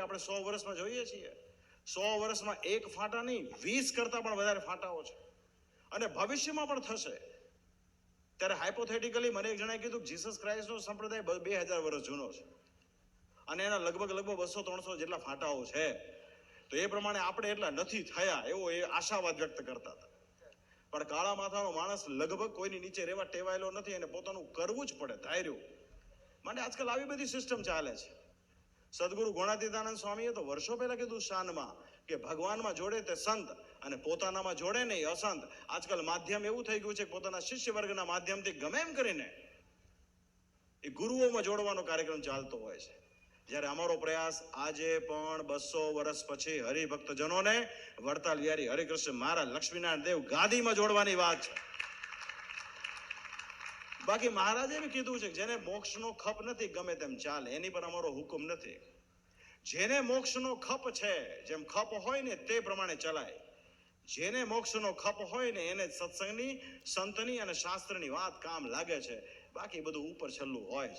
નહીં, આપણે 100 વર્ષમાં જોઈએ છીએ. 100 વર્ષમાં એક ફાંટા નહીં, 20 કરતા પણ વધારે ફાંટાઓ છે, અને ભવિષ્યમાં પણ થશે. ત્યારે હાઇપોથેટિકલી મને એક જણાએ કીધું કે જીસસ ક્રાઇસ્ટનો સંપ્રદાય 2000 વર્ષ જૂનો છે અને એના લગભગ 200-300 જેટલા ફાંટાઓ છે. તો એ પ્રમાણે આપણે એટલા નથી થયા એવો એ આશાવાદ વ્યક્ત કરતા હતા. પણ કાળા માથાનો માણસ લગભગ કોઈની નીચે રહેવા ટેવાયેલો નથી, અને પોતાનું કરવું જ પડે ધાર્યું માટે આજકાલ આવી બધી સિસ્ટમ ચાલે છે. સદગુરુ ગુણાતીતાનંદ સ્વામીએ તો વર્ષો પહેલા કીધું શાનમાં કે ભગવાનમાં જોડે તે સંત અને પોતાનામાં જોડે ને એ અસંત. આજકાલ માધ્યમ એવું થઈ ગયું છે કે પોતાના શિષ્ય વર્ગના માધ્યમથી ગમે એમ કરીને એ ગુરુઓમાં જોડવાનો કાર્યક્રમ ચાલતો હોય છે. જ્યારે અમારો પ્રયાસ આજે પણ 200 વર્ષ પછી હરિભક્તજનોને વડતાલ વિહારી હરિકૃષ્ણ મહારાજ લક્ષ્મીનારાયણ દેવ ગાદીમાં જોડવાની વાત છે. બાકી મહારાજે એમ કીધું છે કે જેને મોક્ષનો ખપ નથી ગમે તેમ ચાલે, એની પર અમારો હુકમ નથી. જેને મોક્ષનો ખપ છે, જેમ ખપ હોય ને તે પ્રમાણે ચલાય. જેને મોક્ષનો ખપ હોય ને એને સત્સંગની, સંતની અને શાસ્ત્રની વાત કામ લાગે છે. બાકી બધું ઉપર છલ્લું હોય છે.